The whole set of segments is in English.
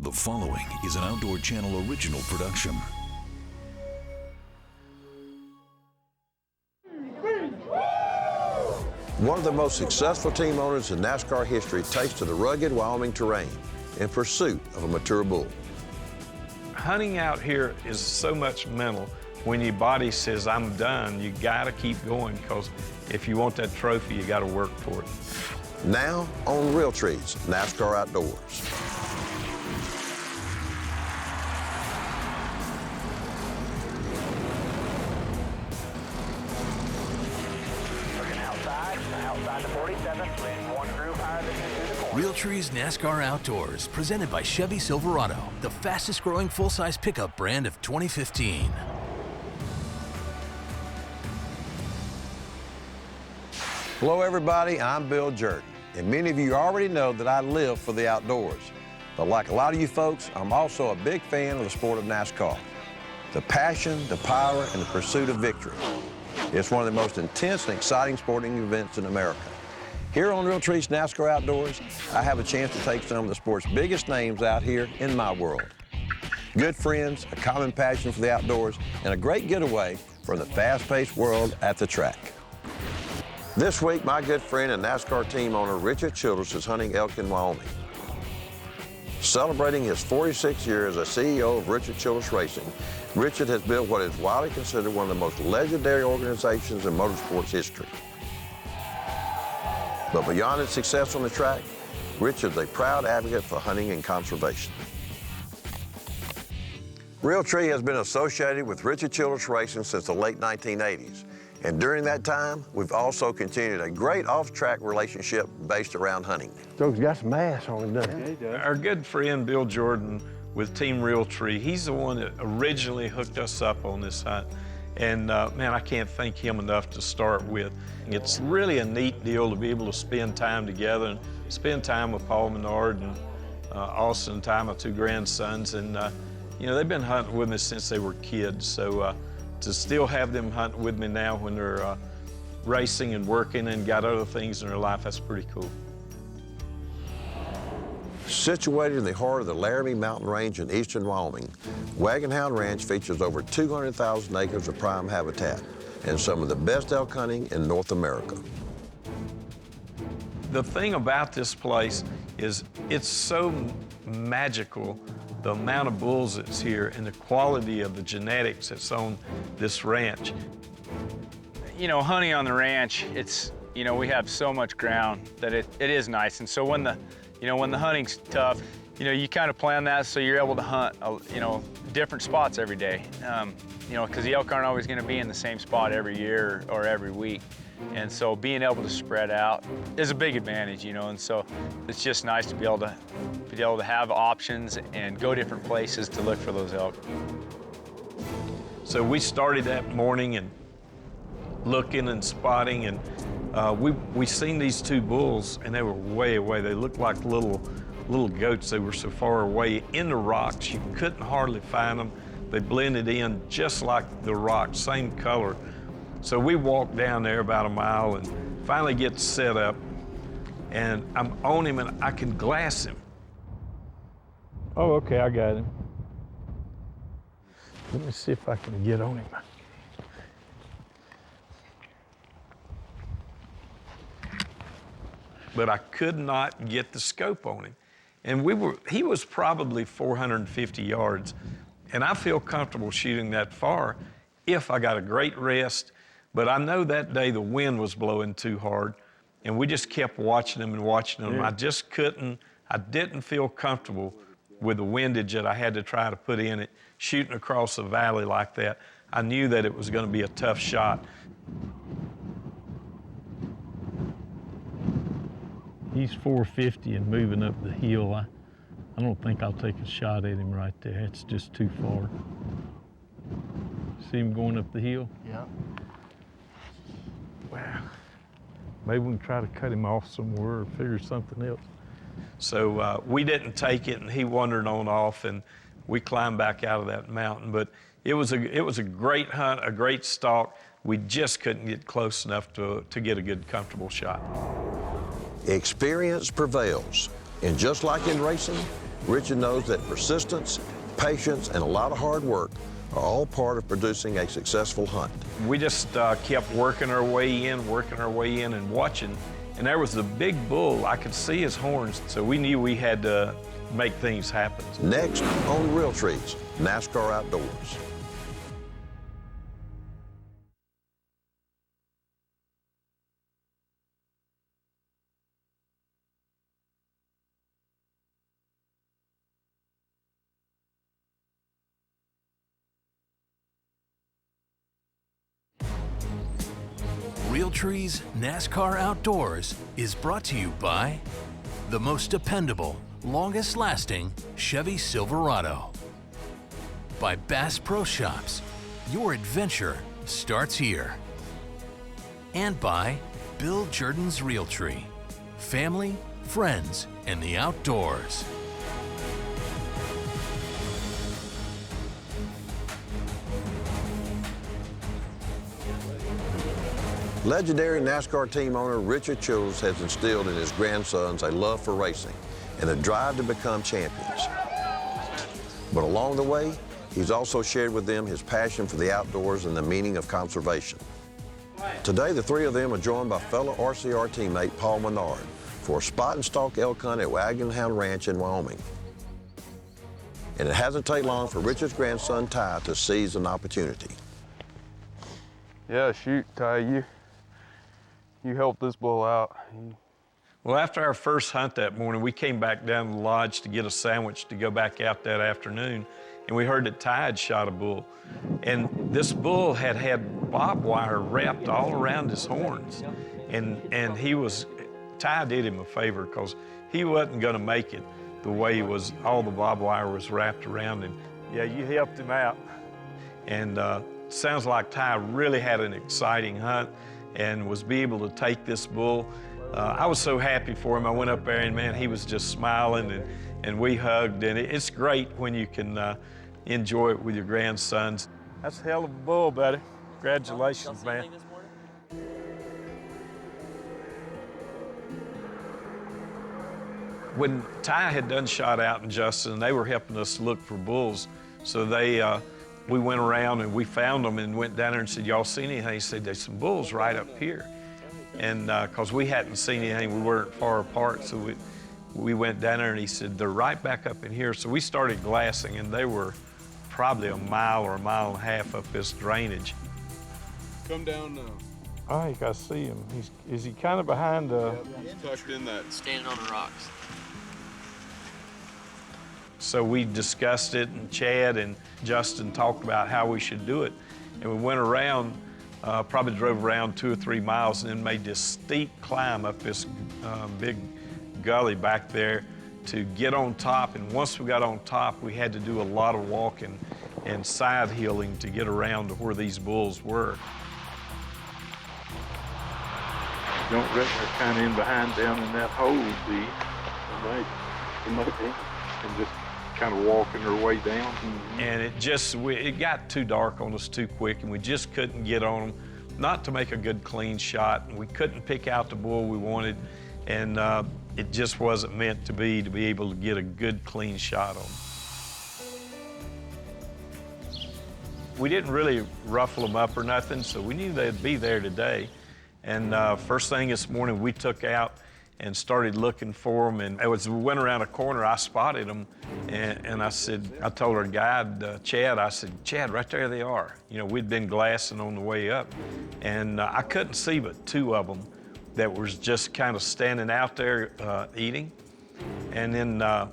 The following is an Outdoor Channel original production. One of the most successful team owners in NASCAR history takes to the rugged Wyoming terrain in pursuit of a mature bull. Hunting out here is so much mental. When your body says, I'm done, you gotta keep going, because if you want that trophy, you gotta work for it. Now on Realtree's NASCAR Outdoors. Outside the 47, one groove higher than the corner. Realtree's NASCAR Outdoors, presented by Chevy Silverado, the fastest growing full-size pickup brand of 2015. Hello everybody, I'm Bill Jordan, and many of you already know that I live for the outdoors. But like a lot of you folks, I'm also a big fan of the sport of NASCAR. The passion, the power, and the pursuit of victory. It's one of the most intense and exciting sporting events in America. Here on Realtree's NASCAR Outdoors, I have a chance to take some of the sport's biggest names out here in my world. Good friends, a common passion for the outdoors, and a great getaway from the fast-paced world at the track. This week, my good friend and NASCAR team owner Richard Childress is hunting elk in Wyoming. Celebrating his 46th year as a CEO of Richard Childress Racing, Richard has built what is widely considered one of the most legendary organizations in motorsports history. But beyond its success on the track, Richard is a proud advocate for hunting and conservation. Realtree has been associated with Richard Childress Racing since the late 1980s. And during that time, we've also continued a great off-track relationship based around hunting. So he's got some ass on him, doesn't he? Our good friend Bill Jordan with Team Realtree, he's the one that originally hooked us up on this hunt. And man, I can't thank him enough to start with. It's really a neat deal to be able to spend time together and spend time with Paul Menard and Austin and Ty, my two grandsons. And you know, they've been hunting with me since they were kids. So to still have them hunt with me now when they're racing and working and got other things in their life, that's pretty cool. Situated in the heart of the Laramie Mountain Range in eastern Wyoming, Wagonhound Ranch features over 200,000 acres of prime habitat and some of the best elk hunting in North America. The thing about this place is it's so magical, the amount of bulls that's here and the quality of the genetics that's on this ranch. You know, hunting on the ranch, it's, you know, we have so much ground that it is nice. And so when the hunting's tough, you know, you kind of plan that so you're able to hunt, you know, different spots every day. You know, because the elk aren't always going to be in the same spot every year or every week. And so being able to spread out is a big advantage, you know, and so it's just nice to be able to have options and go different places to look for those elk. So we started that morning and looking and spotting, and we seen these two bulls, and they were way away. They looked like little goats. They were so far away in the rocks, you couldn't hardly find them. They blended in just like the rocks, same color. So we walked down there about a mile and finally get set up, and I'm on him and I can glass him. Oh, okay, I got him. Let me see if I can get on him. But I could not get the scope on him. And he was probably 450 yards. And I feel comfortable shooting that far if I got a great rest. But I know that day the wind was blowing too hard, and we just kept watching them and watching them. Yeah. I didn't feel comfortable with the windage that I had to try to put in it, shooting across the valley like that. I knew that it was going to be a tough shot. He's 450 and moving up the hill. I don't think I'll take a shot at him right there. It's just too far. See him going up the hill? Yeah. Wow. Maybe we can try to cut him off somewhere or figure something else. So we didn't take it, and he wandered on off, and we climbed back out of that mountain. But it was a great hunt, a great stalk. We just couldn't get close enough to get a good, comfortable shot. Experience prevails, and just like in racing, Richard knows that persistence, patience, and a lot of hard work are all part of producing a successful hunt. We just kept working our way in, and watching. And there was the big bull. I could see his horns, so we knew we had to make things happen. Next on Realtree's NASCAR Outdoors. Realtree's NASCAR Outdoors is brought to you by the most dependable, longest-lasting Chevy Silverado. By Bass Pro Shops, your adventure starts here. And by Bill Jordan's Realtree, family, friends, and the outdoors. Legendary NASCAR team owner Richard Childress has instilled in his grandsons a love for racing and a drive to become champions. But along the way, he's also shared with them his passion for the outdoors and the meaning of conservation. Today, the three of them are joined by fellow RCR teammate Paul Menard for a spot and stalk elk hunt at Wagonhound Ranch in Wyoming. And it hasn't taken long for Richard's grandson Ty to seize an opportunity. Yeah, shoot, Ty, you helped this bull out. Well, after our first hunt that morning, we came back down to the lodge to get a sandwich to go back out that afternoon, and we heard that Ty had shot a bull. And this bull had barbed wire wrapped all around his horns. And Ty did him a favor because he wasn't gonna make it the way he was, all the barbed wire was wrapped around him. Yeah, you helped him out. And sounds like Ty really had an exciting hunt and was able to take this bull. I was so happy for him. I went up there and man, he was just smiling and we hugged. And it's great when you can enjoy it with your grandsons. That's a hell of a bull, buddy. Congratulations, man. When Ty had done shot out and Justin, they were helping us look for bulls. So we went around and we found them and went down there and said, y'all seen anything? He said, there's some bulls right up here. And because we hadn't seen anything, we weren't far apart, so we went down there and he said, they're right back up in here. So we started glassing and they were probably a mile or a mile and a half up this drainage. Come down now. I think I see him. Is he kind of behind the... He's tucked in that. Standing on the rocks. So we discussed it, and Chad and Justin talked about how we should do it. And we went around, probably drove around 2 or 3 miles and then made this steep climb up this big gully back there to get on top. And once we got on top, we had to do a lot of walking and side hilling to get around to where these bulls were. Don't reckon they're kind of in behind down in that hole, do you? It might be. And just kind of walking their way down. And it got too dark on us too quick, and we just couldn't get on them, not to make a good clean shot, and we couldn't pick out the bull we wanted, and it just wasn't meant to be able to get a good clean shot on them. We didn't really ruffle them up or nothing, so we knew they'd be there today. And first thing this morning, we took out and started looking for them. And as we went around a corner, I spotted them. And I told our guide, Chad, I said, Chad, right there they are. You know, we'd been glassing on the way up. And I couldn't see but 2 of them that was just kind of standing out there eating. And then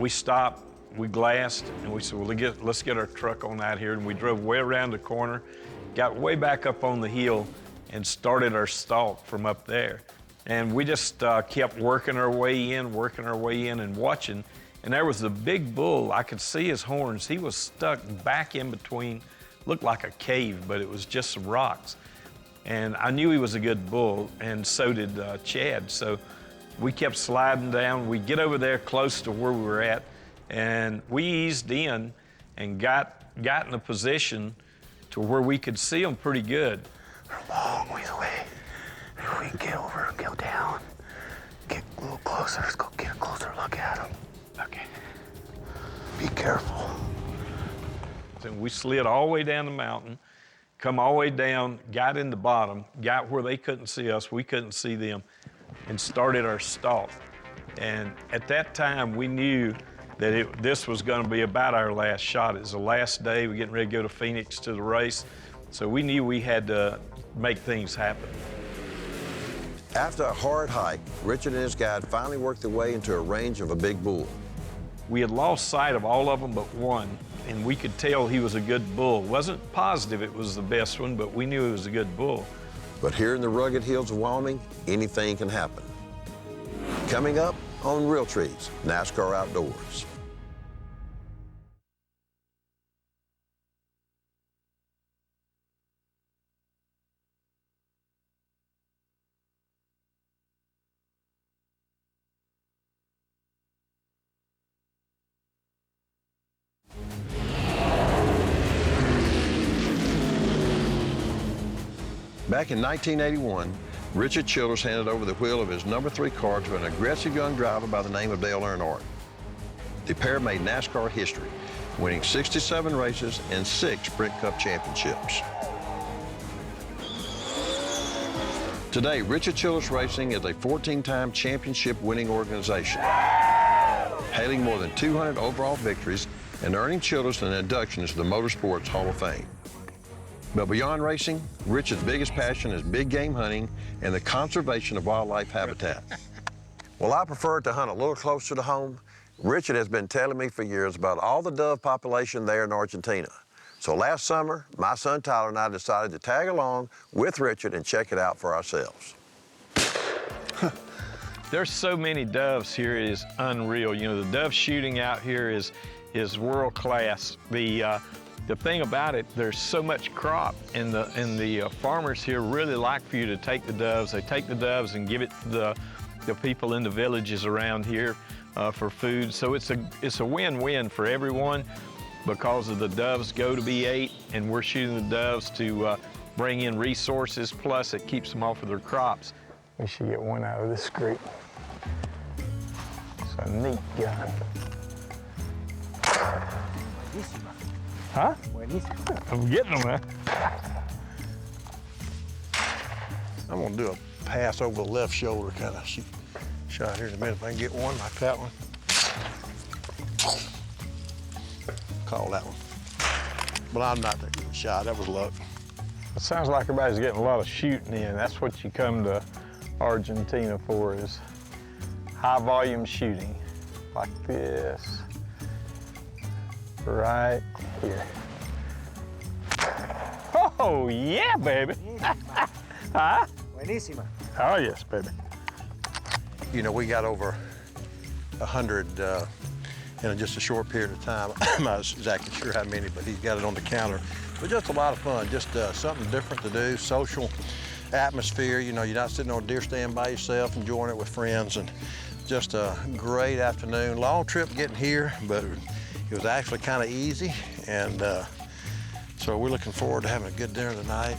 we stopped, we glassed, and we said, well, let's get our truck on out here. And we drove way around the corner, got way back up on the hill, and started our stalk from up there. And we just kept working our way in and watching. And there was the big bull. I could see his horns. He was stuck back in between, looked like a cave, but it was just some rocks. And I knew he was a good bull, and so did Chad. So we kept sliding down. We get over there close to where we were at, and we eased in and got in a position to where we could see them pretty good. They're a long ways away. If we can get over and go down, get a little closer, let's go get a closer look at them. Okay. careful. And we slid all the way down the mountain, come all the way down, got in the bottom, got where they couldn't see us, we couldn't see them, and started our stalk. And at that time, we knew that this was going to be about our last shot. It was the last day. We're getting ready to go to Phoenix to the race. So we knew we had to make things happen. After a hard hike, Richard and his guide finally worked their way into a range of a big bull. We had lost sight of all of them but one, and we could tell he was a good bull. Wasn't positive it was the best one, but we knew it was a good bull. But here in the rugged hills of Wyoming, anything can happen. Coming up on Realtree's NASCAR Outdoors. Back in 1981, Richard Childress handed over the wheel of his number 3 car to an aggressive young driver by the name of Dale Earnhardt. The pair made NASCAR history, winning 67 races and 6 Sprint Cup championships. Today, Richard Childress Racing is a 14-time championship-winning organization, hailing more than 200 overall victories and earning Childress an induction into the Motorsports Hall of Fame. But beyond racing, Richard's biggest passion is big game hunting and the conservation of wildlife habitat. Well, I prefer to hunt a little closer to home. Richard has been telling me for years about all the dove population there in Argentina. So last summer, my son Tyler and I decided to tag along with Richard and check it out for ourselves. There's so many doves here, it is unreal. You know, the dove shooting out here is world class. The thing about it, there's so much crop, and the farmers here really like for you to take the doves. They take the doves and give it to the people in the villages around here for food. So it's a win-win for everyone because of the doves go to be ate, and we're shooting the doves to bring in resources, plus it keeps them off of their crops. We should get one out of this group. It's a neat gun. Huh? I'm getting them, man. I'm gonna do a pass over the left shoulder kind of shot here in a minute. If I can get one like that one. Call that one. But I'm not that good a shot. That was luck. It sounds like everybody's getting a lot of shooting in. That's what you come to Argentina for, is high volume shooting like this. Right here. Oh, yeah, baby. Huh? Buenísima. Oh, yes, baby. You know, we got over 100 in just a short period of time. I'm not exactly sure how many, but he's got it on the counter. But just a lot of fun, just something different to do, social atmosphere. You know, you're not sitting on a deer stand by yourself, enjoying it with friends, and just a great afternoon. Long trip getting here, but it was actually kind of easy, and so we're looking forward to having a good dinner tonight.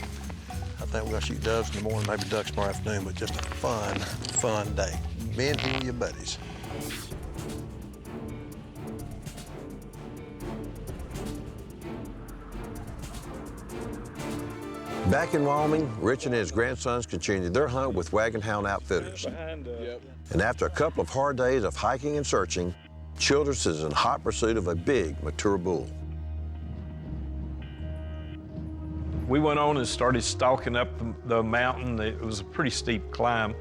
I think we're gonna shoot doves in the morning, maybe ducks tomorrow afternoon, but just a fun, fun day. Me and you and your buddies. Back in Wyoming, Richard and his grandsons continued their hunt with Wagonhound Outfitters. And after a couple of hard days of hiking and searching, Childress is in hot pursuit of a big, mature bull. We went on and started stalking up the mountain. It was a pretty steep climb,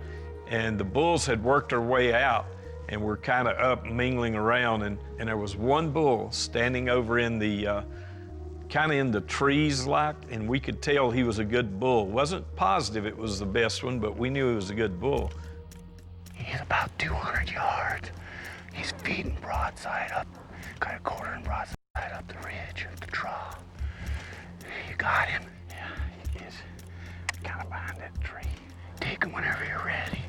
and the bulls had worked their way out and were kind of up mingling around, and there was one bull standing over in the kind of in the trees like, and we could tell he was a good bull. Wasn't positive it was the best one, but we knew he was a good bull. He's about 200 yards. He's feeding broadside up, kind of quartering broadside up the ridge of the draw. You got him? Yeah, he is kind of behind that tree. Take him whenever you're ready.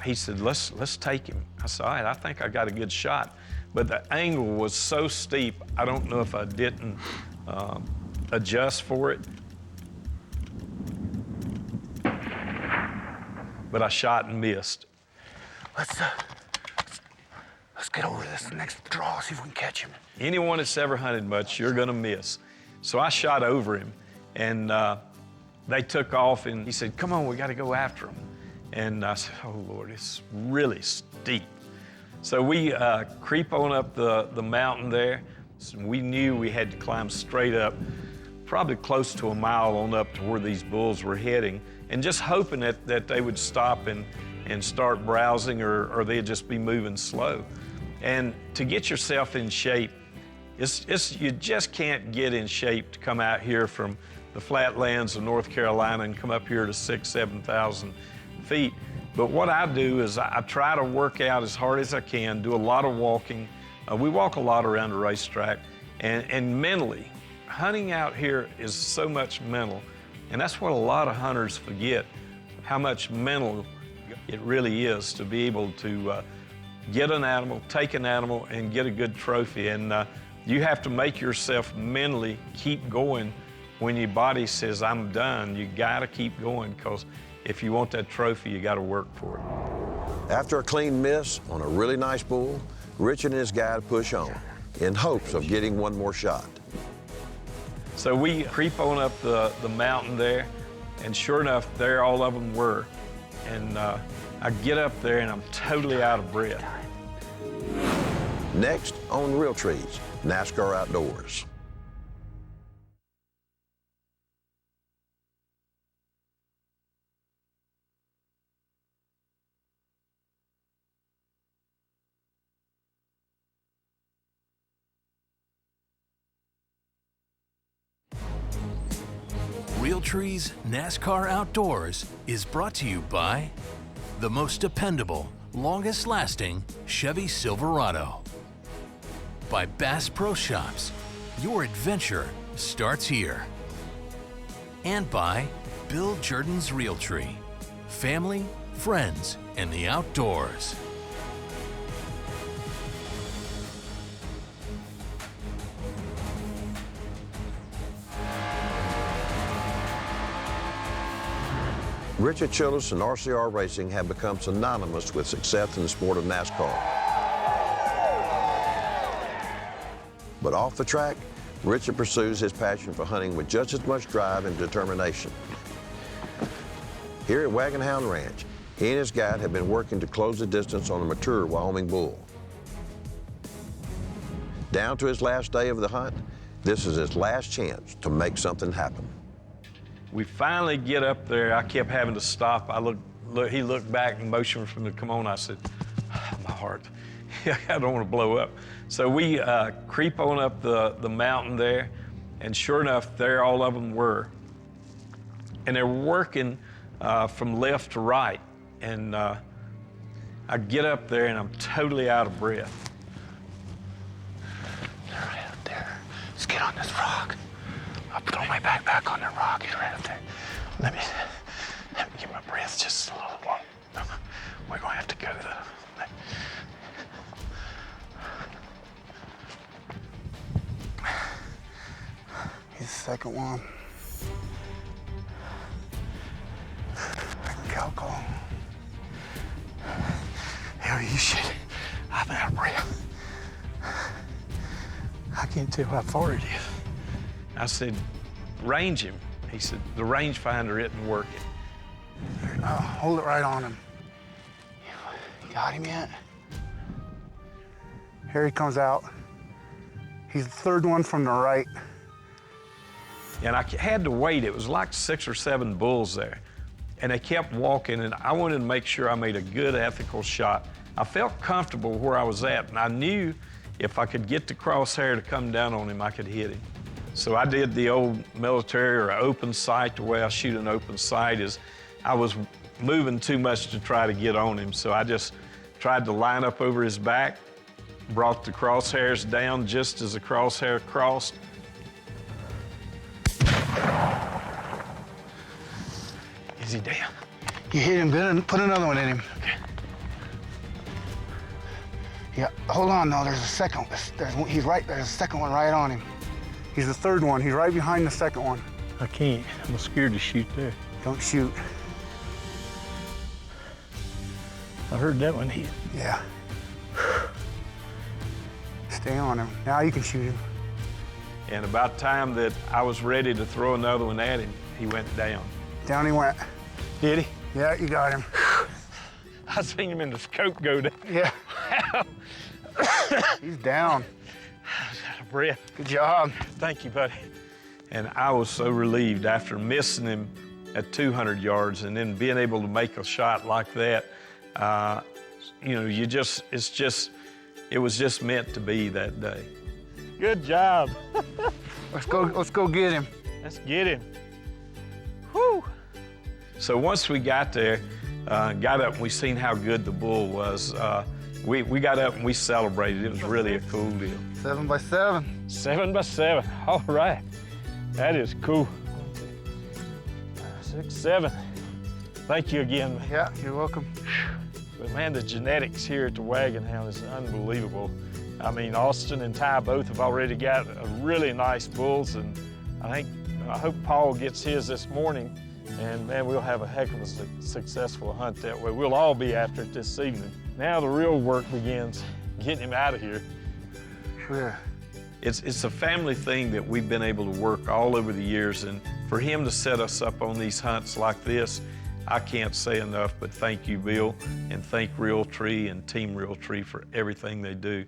He said, let's take him. I said, all right, I think I got a good shot. But the angle was so steep, I don't know if I didn't adjust for it. But I shot and missed. Let's Let's get over this next draw, see if we can catch him. Anyone that's ever hunted much, you're gonna miss. So I shot over him, and they took off, and he said, come on, we gotta go after him. And I said, oh Lord, it's really steep. So we creep on up the mountain there. So we knew we had to climb straight up, probably close to a mile on up to where these bulls were heading, and just hoping that they would stop and start browsing, or they'd just be moving slow. And to get yourself in shape, you just can't get in shape to come out here from the flatlands of North Carolina and come up here to 6,000, 7,000 feet. But what I do is I try to work out as hard as I can, do a lot of walking. We walk a lot around the racetrack, and mentally, hunting out here is so much mental, and that's what a lot of hunters forget, how much mental it really is to be able to get an animal, take an animal, and get a good trophy. And you have to make yourself mentally keep going when your body says, I'm done. You gotta keep going, because if you want that trophy, you gotta work for it. After a clean miss on a really nice bull, Richard and his guide push on in hopes of getting one more shot. So we creep on up the mountain there, and sure enough, there all of them were. And I get up there and I'm totally out of breath. Next on Realtree's NASCAR Outdoors. Realtree's NASCAR Outdoors is brought to you by the most dependable, longest-lasting Chevy Silverado. By Bass Pro Shops, your adventure starts here. And by Bill Jordan's Realtree, family, friends, and the outdoors. Richard Childress and RCR Racing have become synonymous with success in the sport of NASCAR. But off the track, Richard pursues his passion for hunting with just as much drive and determination. Here at Wagonhound Ranch, he and his guide have been working to close the distance on a mature Wyoming bull. Down to his last day of the hunt, this is his last chance to make something happen. We finally get up there. I kept having to stop. He looked back and motioned for him to come on. I said, my heart, I don't want to blow up. So we creep on up the mountain there, and sure enough, there all of them were. And they're working from left to right. And I get up there and I'm totally out of breath. They're right up there. Let's get on this rock. I'll throw my backpack on that rock. He's right up there. Let me get my breath just a little more. We're going to have to go to the... He's the second one. Cow call. Hell, you shit. I'm out of breath. I can't tell how far it is. I said, range him. He said, the rangefinder isn't working. Hold it right on him. You got him yet? Here he comes out. He's the third one from the right. And I had to wait. It was like 6 or 7 bulls there. And they kept walking, and I wanted to make sure I made a good, ethical shot. I felt comfortable where I was at, and I knew if I could get the crosshair to come down on him, I could hit him. So I did the old military or open sight. The way I shoot an open sight is I was moving too much to try to get on him. So I just tried to line up over his back, brought the crosshairs down just as the crosshair crossed. Is he down? You hit him good and put another one in him. Okay. Yeah, hold on, no, there's a second. He's right, there's a second one right on him. He's the third one. He's right behind the second one. I can't. I'm scared to shoot there. Don't shoot. I heard that one hit. Yeah. Stay on him. Now you can shoot him. And about time that I was ready to throw another one at him, he went down. Down he went. Did he? Yeah, you got him. I seen him in the scope go down. Yeah. He's down. I was out of breath. Good job. Thank you, buddy. And I was so relieved after missing him at 200 yards and then being able to make a shot like that. You know, it was just meant to be that day. Good job. Let's go get him. Let's get him. Whew. So once we got there, got up and we seen how good the bull was, we got up and we celebrated. It was really a cool deal. 7 by 7. 7 by 7. All right. That is cool. 6, 7. Thank you again. Yeah, you're welcome. But man, the genetics here at the Wagonhound is unbelievable. I mean, Austin and Ty both have already got really nice bulls, and I hope Paul gets his this morning, and man, we'll have a heck of a successful hunt that way. We'll all be after it this evening. Now the real work begins, getting him out of here. Sure. It's a family thing that we've been able to work all over the years, and for him to set us up on these hunts like this, I can't say enough but thank you, Bill, and thank Realtree and Team Realtree for everything they do.